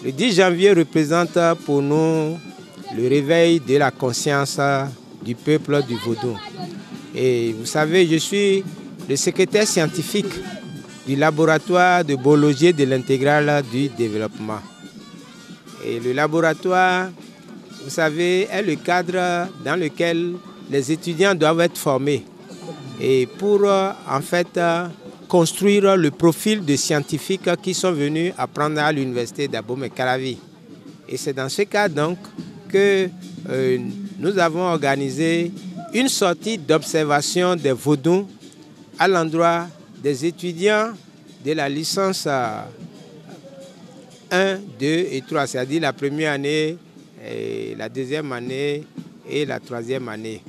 Le 10 janvier représente pour nous le réveil de la conscience du peuple du Vaudou. Et vous savez, je suis le secrétaire scientifique du laboratoire de biologie de l'intégrale du développement. Et le laboratoire, vous savez, est le cadre dans lequel les étudiants doivent être formés. Et pour en fait construire le profil de scientifiques qui sont venus apprendre à l'université d'Abomey-Calavi. Et c'est dans ce cas donc que nous avons organisé une sortie d'observation des Vaudous à l'endroit des étudiants de la licence 1, 2 et 3, c'est-à-dire la première année, et la deuxième année et la troisième année.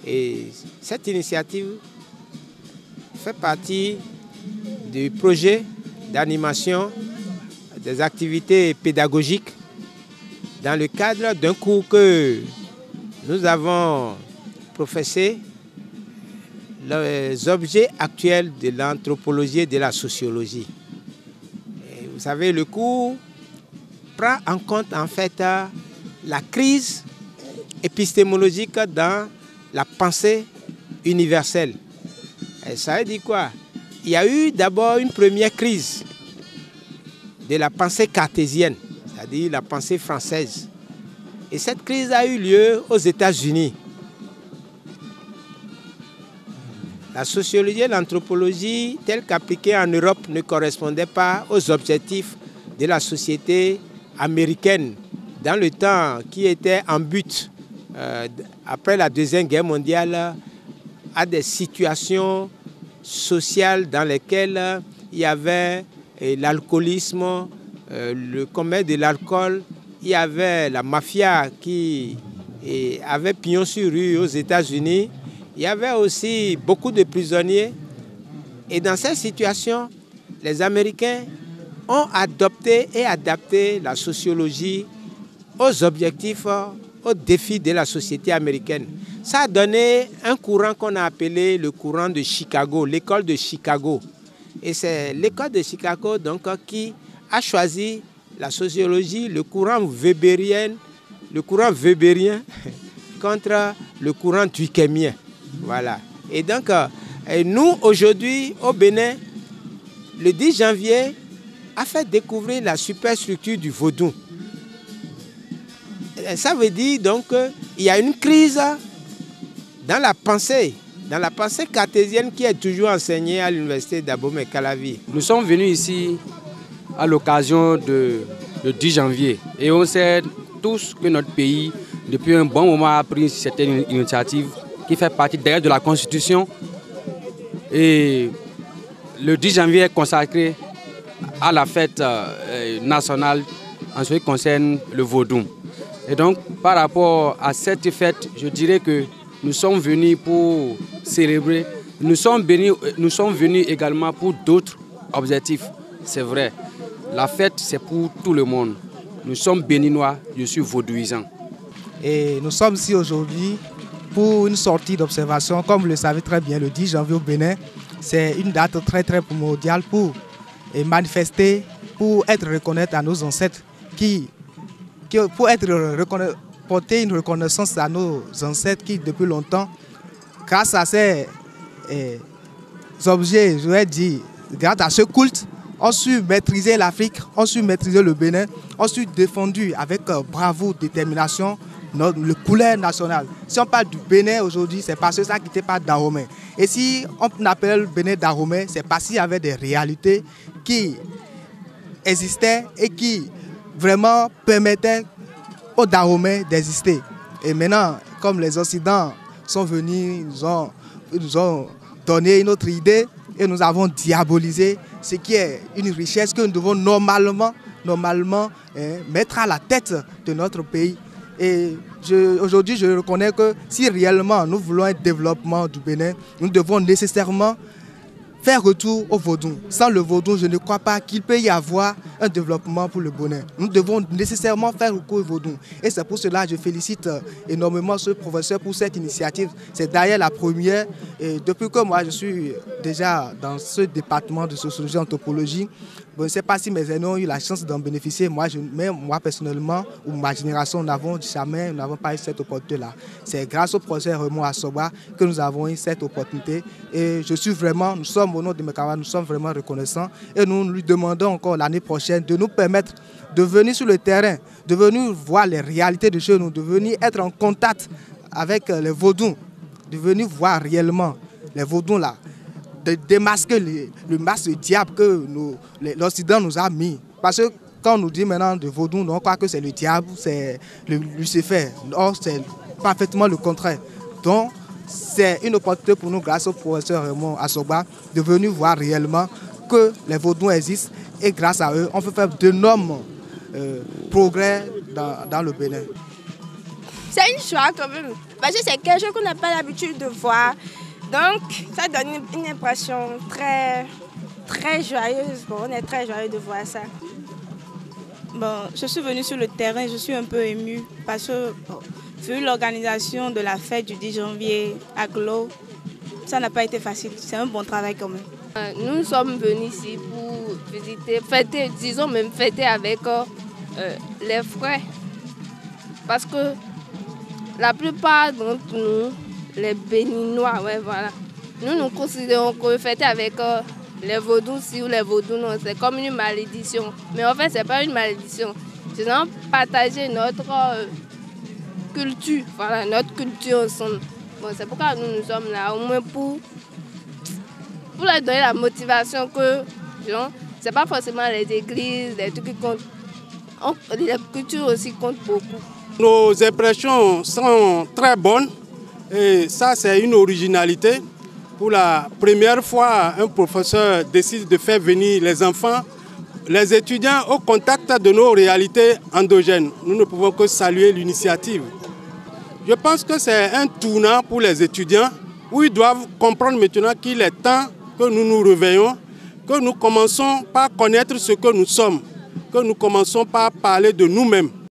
Et cette initiative fait partie du projet d'animation des activités pédagogiques dans le cadre d'un cours que nous avons professé, les objets actuels de l'anthropologie et de la sociologie. Et vous savez, le cours prend en compte en fait la crise épistémologique dans la pensée universelle. Et ça veut dire quoi? Il y a eu d'abord une première crise de la pensée cartésienne, c'est-à-dire la pensée française. Et cette crise a eu lieu aux États-Unis. La sociologie et l'anthropologie, telle qu'appliquée en Europe, ne correspondaient pas aux objectifs de la société américaine dans le temps qui était en but, après la Deuxième Guerre mondiale, à des situations sociales dans lesquelles il y avait l'alcoolisme, le commerce de l'alcool, il y avait la mafia qui avait pignon sur rue aux États-Unis. Il y avait aussi beaucoup de prisonniers. Et dans cette situation, les Américains ont adopté et adapté la sociologie aux objectifs, aux défis de la société américaine. Ça a donné un courant qu'on a appelé le courant de Chicago, l'école de Chicago. Et c'est l'école de Chicago donc, qui a choisi la sociologie, le courant weberien contre le courant durkheimien. Voilà. Et donc, nous, aujourd'hui, au Bénin, le 10 janvier, a fait découvrir la superstructure du Vaudou. Et ça veut dire donc qu'il y a une crise dans la pensée cartésienne qui est toujours enseignée à l'université d'Abomey-Calavi. Nous sommes venus ici à l'occasion du 10 janvier et on sait tous que notre pays, depuis un bon moment, a pris certaines initiatives qui fait partie d'ailleurs de la Constitution. Et le 10 janvier est consacré à la fête nationale en ce qui concerne le Vaudou. Et donc, par rapport à cette fête, je dirais que nous sommes venus pour célébrer. Nous sommes venus également pour d'autres objectifs. C'est vrai, la fête, c'est pour tout le monde. Nous sommes béninois, je suis vaudouisant. Et nous sommes ici aujourd'hui pour une sortie d'observation. Comme vous le savez très bien, le 10 janvier au Bénin, c'est une date très très primordiale pour manifester, pour être reconnaître à nos ancêtres, pour porter une reconnaissance à nos ancêtres qui depuis longtemps, grâce à ces objets, je vais dire, grâce à ce culte, ont su maîtriser l'Afrique, ont su maîtriser le Bénin, ont su défendre avec bravoure, détermination, le couleur national. Si on parle du Bénin aujourd'hui, c'est parce que ça n'était pas Dahomey. Et si on appelle le Bénin Dahomey, c'est parce qu'il y avait des réalités qui existaient et qui vraiment permettaient aux Dahomey d'exister. Et maintenant, comme les Occidentaux sont venus, ils nous ont donné une autre idée et nous avons diabolisé ce qui est une richesse que nous devons normalement mettre à la tête de notre pays. Et aujourd'hui, je reconnais que si réellement nous voulons un développement du Bénin, nous devons nécessairement faire retour au Vaudou. Sans le Vaudou, je ne crois pas qu'il peut y avoir un développement pour le Bénin. Nous devons nécessairement faire recours au Vaudou. Et c'est pour cela que je félicite énormément ce professeur pour cette initiative. C'est d'ailleurs la première. Et depuis que moi, je suis déjà dans ce département de sociologie et anthropologie, je ne sais pas si mes aînés ont eu la chance d'en bénéficier. Moi personnellement, ou ma génération, nous n'avons pas eu cette opportunité-là. C'est grâce au professeur Raymond Assoba que nous avons eu cette opportunité. Et nous sommes au nom de mes camarades, nous sommes vraiment reconnaissants. Et nous lui demandons encore l'année prochaine de nous permettre de venir sur le terrain, de venir voir les réalités de chez nous, de venir être en contact avec les vaudous, de venir voir réellement les vaudous là, de démasquer le masque du diable que l'Occident nous a mis. Parce que quand on nous dit maintenant de vaudou, on croit que c'est le diable, c'est Lucifer. Or, c'est parfaitement le contraire. Donc, c'est une opportunité pour nous, grâce au professeur Raymond Assoba, de venir voir réellement que les vaudous existent et grâce à eux, on peut faire d'énormes progrès dans le Bénin. C'est une joie quand même, parce que c'est quelque chose qu'on n'a pas l'habitude de voir. Donc, ça donne une impression très, très joyeuse. Bon, on est très joyeux de voir ça. Bon, je suis venue sur le terrain, je suis un peu émue parce que, vu l'organisation de la fête du 10 janvier à Glo, ça n'a pas été facile. C'est un bon travail quand même. Nous sommes venus ici pour visiter, fêter, disons même fêter avec les frères. Parce que la plupart d'entre nous, les Béninois, ouais, voilà. Nous considérons que fêter avec les vaudous ci ou les vaudous non, c'est comme une malédiction. Mais en fait, ce n'est pas une malédiction. C'est vraiment partager notre culture, voilà, notre culture ensemble. Bon, c'est pourquoi nous sommes là, au moins pour leur donner la motivation que, ce n'est pas forcément les églises, les trucs qui comptent. Les cultures aussi comptent beaucoup. Nos impressions sont très bonnes. Et ça, c'est une originalité. Pour la première fois, un professeur décide de faire venir les enfants, les étudiants au contact de nos réalités endogènes. Nous ne pouvons que saluer l'initiative. Je pense que c'est un tournant pour les étudiants où ils doivent comprendre maintenant qu'il est temps que nous nous réveillons, que nous commençons par connaître ce que nous sommes, que nous commençons par parler de nous-mêmes.